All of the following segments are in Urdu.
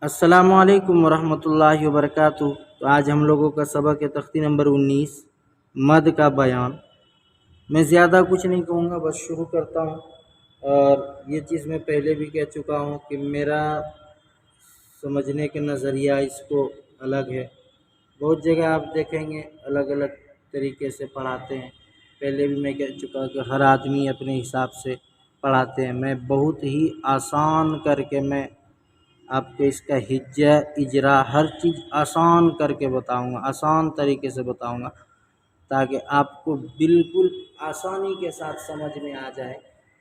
السلام علیکم ورحمۃ اللہ وبرکاتہ۔ تو آج ہم لوگوں کا سبق ہے تختی نمبر 19 مد کا بیان۔ میں زیادہ کچھ نہیں کہوں گا، بس شروع کرتا ہوں۔ اور یہ چیز میں پہلے بھی کہہ چکا ہوں کہ میرا سمجھنے کے نظریہ اس کو الگ ہے۔ بہت جگہ آپ دیکھیں گے الگ الگ طریقے سے پڑھاتے ہیں۔ پہلے بھی میں کہہ چکا کہ ہر آدمی اپنے حساب سے پڑھاتے ہیں۔ میں بہت ہی آسان کر کے میں آپ کو اس کا ہجہ اجرا ہر چیز آسان کر کے بتاؤں گا، آسان طریقے سے بتاؤں گا تاکہ آپ کو بالکل آسانی کے ساتھ سمجھ میں آ جائے،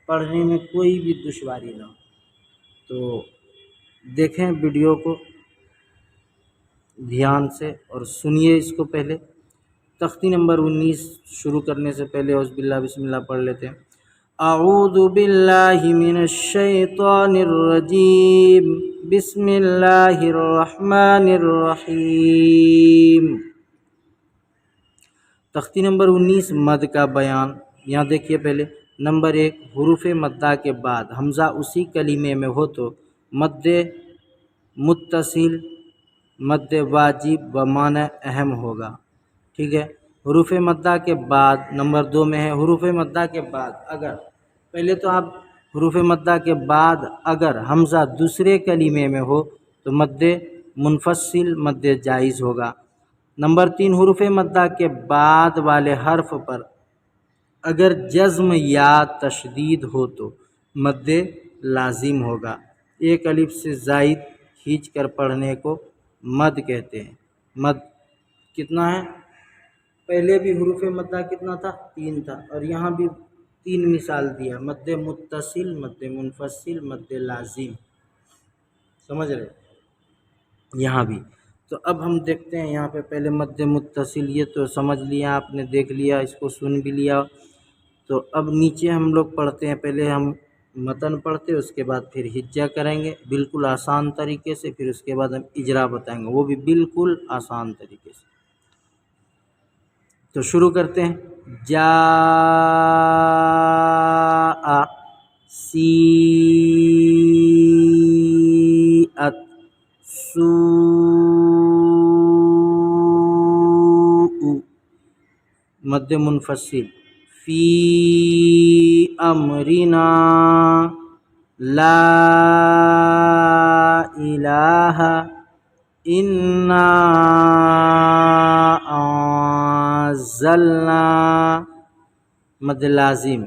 پڑھنے میں کوئی بھی دشواری نہ ہو۔ تو دیکھیں ویڈیو کو دھیان سے اور سنیے اس کو۔ پہلے تختی نمبر 19 شروع کرنے سے پہلے اعوذ باللہ بسم اللہ پڑھ لیتے ہیں۔ اعوذ باللہ من الشیطان الرجیم، بسم اللہ الرحمن الرحیم۔ تختی نمبر 19 مد کا بیان۔ یہاں دیکھیے پہلے نمبر 1، حروف مدہ کے بعد حمزہ اسی کلمے میں ہو تو مد متصل، مد واجب و معنی اہم ہوگا، ٹھیک ہے۔ حروف مدہ کے بعد نمبر 2 میں ہے حروف مدہ کے بعد اگر، پہلے تو آپ حروف مدہ کے بعد اگر حمزہ دوسرے کلمے میں ہو تو مد منفصل، مد جائز ہوگا۔ نمبر 3، حروف مدہ کے بعد والے حرف پر اگر جزم یا تشدید ہو تو مد لازم ہوگا۔ ایک الف سے زائد کھینچ کر پڑھنے کو مد کہتے ہیں۔ مد کتنا ہے؟ پہلے بھی حروف مدہ کتنا تھا؟ 3 تھا، اور یہاں بھی 3 مثال دیا، مد متصل، مد منفصل، مد لازم، سمجھ رہے یہاں بھی۔ تو اب ہم دیکھتے ہیں یہاں پہ پہلے مد متصل، یہ تو سمجھ لیا آپ نے، دیکھ لیا، اس کو سن بھی لیا۔ تو اب نیچے ہم لوگ پڑھتے ہیں، پہلے ہم متن پڑھتے اس کے بعد پھر ہجہ کریں گے بالکل آسان طریقے سے، پھر اس کے بعد ہم اجرا بتائیں گے وہ بھی بالکل آسان طریقے سے۔ تو شروع کرتے ہیں۔ جاء سیئت سوء، مد منفصل، فی امرنا لا الہ انا انزلنا، مد لازم،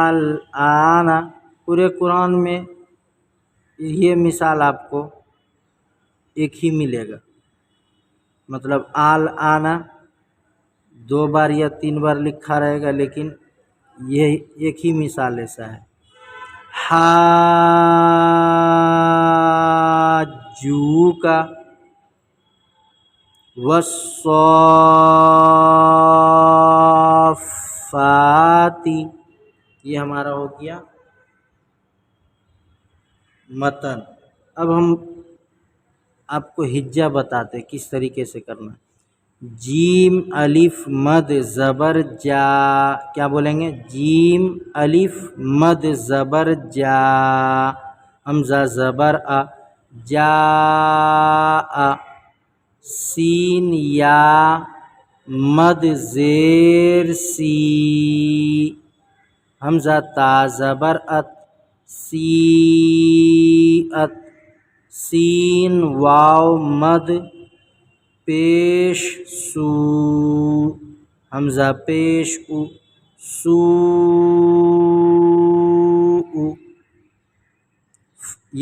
الآن۔ پورے قرآن میں یہ مثال آپ کو ایک ہی ملے گا، مطلب الآن 2 بار یا 3 بار لکھا رہے گا، لیکن یہ ایک ہی مثال ایسا ہے۔ حاجوک والصافات، یہ ہمارا ہو گیا متن۔ اب ہم آپ کو ہجہ بتاتے کس طریقے سے کرنا ہے۔ جیم الف مد زبر جا، کیا بولیں گے؟ جیم الف مد زبر جا، حمزہ زبر ا، جا ا، سین یا مد زیر سی، حمزہ تا زبر ات، سی ات، سین واو مد پیش سو، حمزہ پیش او، سو،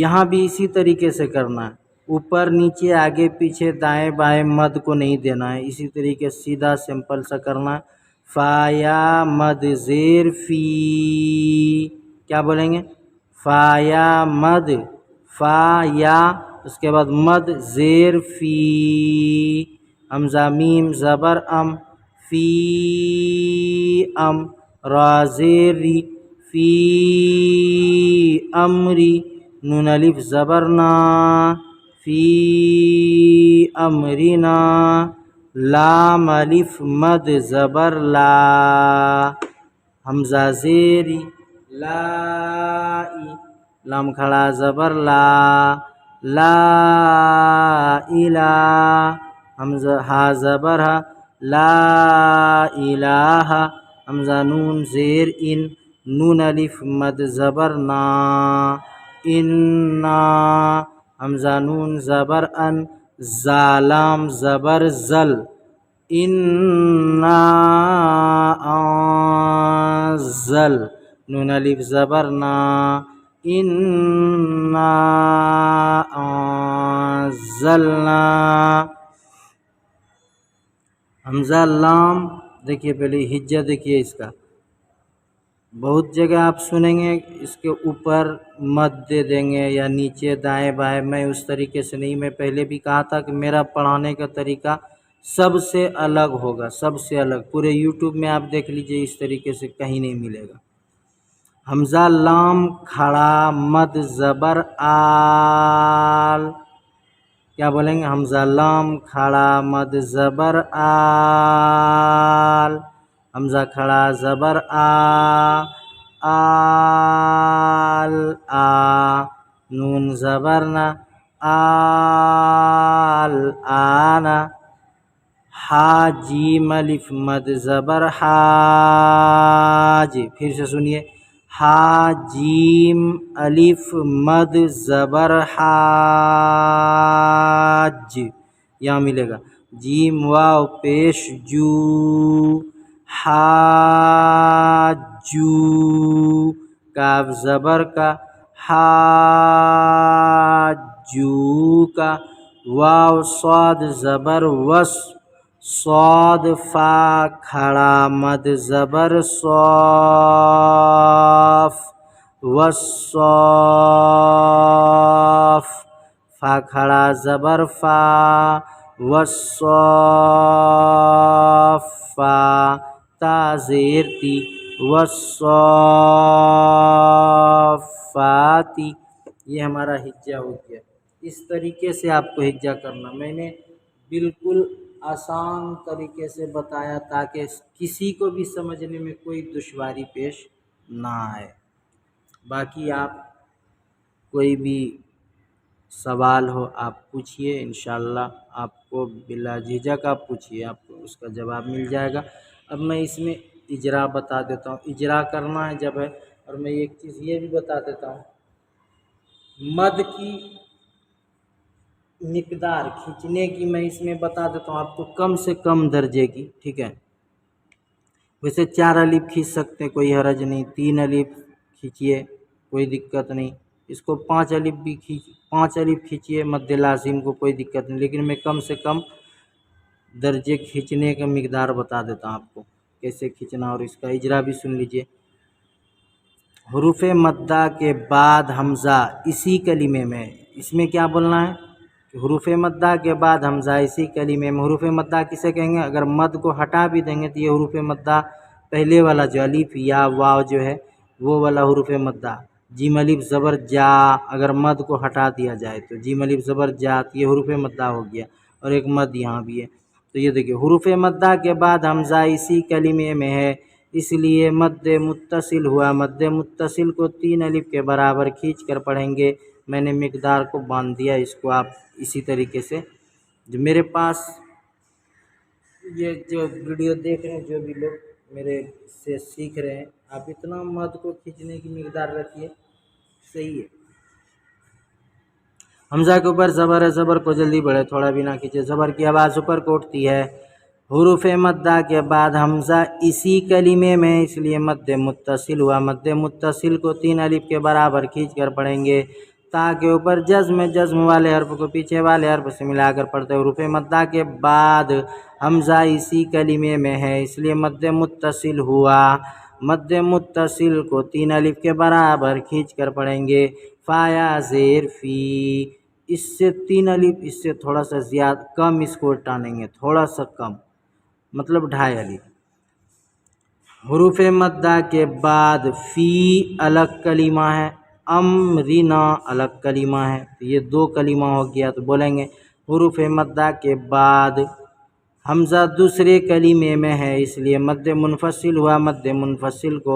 یہاں بھی اسی طریقے سے کرنا ہے، اوپر نیچے آگے پیچھے دائیں بائیں مد کو نہیں دینا ہے، اسی طریقے سیدھا سمپل سا کرنا ہے۔ فا یا مد زیر فی، کیا بولیں گے؟ فا یا مد، فا یا، اس کے بعد مد زیر فی، حمزہ میم زبر ام، فی ام، را زیر ری، فی امری، نون الف زبر نا، فی امرنا، لام الف مد زبر لا، حمزہ زیری، لائی، لام کھڑا زبر لا، لا الہ، حمزہ ہا زبر ہا، لا الہ، حمزہ نون زیر ان، نون الف مد زبر نا، انا، حمزہ نون زبر ان، زالام زبر زل، انا انزل، نون الف زبر نا، انا انزلنا، حمزہ لام دیکھیے پہلے ہجہ دیکھیے اس کا، بہت جگہ آپ سنیں گے اس کے اوپر مد دے دیں گے یا نیچے دائیں بائیں، میں اس طریقے سے نہیں، میں پہلے بھی کہا تھا کہ میرا پڑھانے کا طریقہ سب سے الگ ہوگا، سب سے الگ، پورے یوٹیوب میں آپ دیکھ لیجئے اس طریقے سے کہیں نہیں ملے گا۔ حمزہ لام کھڑا مد زبر آل، کیا بولیں گے؟ حمزہ لام کھڑا مد زبر آل، حمزہ کھڑا زبر آ، آل آ، نون زبر نا، آل آنا، ہا جیم الف مد زبر حاج، پھر سے سنیے، ہا جیم الف مد زبر حاج، یہاں ملے گا، جیم واو پیش جو، حاجو، کاف زبر کا، حاجو کا، واو صاد زبر وس، صاد فا کھڑا مد زبر صاف، والصاف، فا کھڑا زبر فا، والصافا، تا زیر تی، والصافاتی، یہ ہمارا ہجہ ہو گیا۔ اس طریقے سے آپ کو ہجہ کرنا، میں نے بالکل آسان طریقے سے بتایا تاکہ کسی کو بھی سمجھنے میں کوئی دشواری پیش نہ آئے۔ باقی آپ کوئی بھی سوال ہو آپ پوچھیے، انشاءاللہ آپ کو بلا جھجک آپ پوچھیے، آپ کو اس کا جواب مل جائے گا۔ اب میں اس میں اجرا بتا دیتا ہوں، اجرا کرنا ہے جب ہے، اور میں ایک چیز یہ بھی بتا دیتا ہوں، مد کی مقدار کھینچنے کی میں اس میں بتا دیتا ہوں آپ کو، کم سے کم درجے کی، ٹھیک ہے؟ ویسے 4 الف کھینچ سکتے ہیں، کوئی حرج نہیں، 3 الف کھینچیے کوئی دقت نہیں، اس کو 5 الف بھی 5 الف کھینچیے مد لازم کو، کوئی دقت نہیں، لیکن میں کم سے کم درجے کھینچنے کا مقدار بتا دیتا ہوں آپ کو کیسے کھینچنا، اور اس کا اجرا بھی سن لیجئے۔ حروف مدہ کے بعد حمزہ اسی کلمے میں، اس میں کیا بولنا ہے کہ حروف مدہ کے بعد حمزہ اسی کلمے میں، حروف مدہ کسے کہیں گے؟ اگر مد کو ہٹا بھی دیں گے تو یہ حروف مدہ پہلے والا جو الف یا واو جو ہے وہ والا حروف مدہ، جیم الف زبر جا، اگر مد کو ہٹا دیا جائے تو جیم الف زبر جا، تو یہ حروف مدہ ہو گیا، اور ایک مد یہاں بھی ہے، تو یہ دیکھیے حروف مدہ کے بعد حمزہ اسی کلمے میں ہے، اس لیے مد متصل ہوا، مد متصل کو 3 الف کے برابر کھینچ کر پڑھیں گے، میں نے مقدار کو باندھ دیا، اس کو آپ اسی طریقے سے، جو میرے پاس یہ جو ویڈیو دیکھ رہے ہیں، جو بھی لوگ میرے سے سیکھ رہے ہیں، آپ اتنا مد کو کھینچنے کی مقدار رکھیے، صحیح ہے۔ حمزہ کے اوپر زبر ہے، زبر کو جلدی بڑھے، تھوڑا بھی نہ کھینچے، زبر کی آواز اوپر کو اٹھتی ہے۔ حروف مدہ کے بعد حمزہ اسی کلمے میں، اس لیے مد متصل ہوا، مد متصل کو 3 الف کے برابر کھینچ کر پڑھیں گے، تا کے اوپر جزم والے حرف کو پیچھے والے حرف سے ملا کر پڑھتے ہیں۔ حروف مدہ کے بعد حمزہ اسی کلمے میں ہے، اس لیے مد متصل ہوا، مد متصل کو 3 الف کے برابر کھینچ کر پڑھیں گے، فا یا زیر فی، اس سے 3 الف، اس سے تھوڑا سا زیادہ کم اس کو ٹانیں گے، تھوڑا سا کم، مطلب 2.5 الف۔ حروف مدہ کے بعد فی الگ کلمہ ہے، امرنا الگ کلمہ ہے، یہ 2 کلمہ ہو گیا، تو بولیں گے حروف مدہ کے بعد حمزہ دوسرے کلمے میں ہے، اس لیے مد منفصل ہوا، مد منفصل کو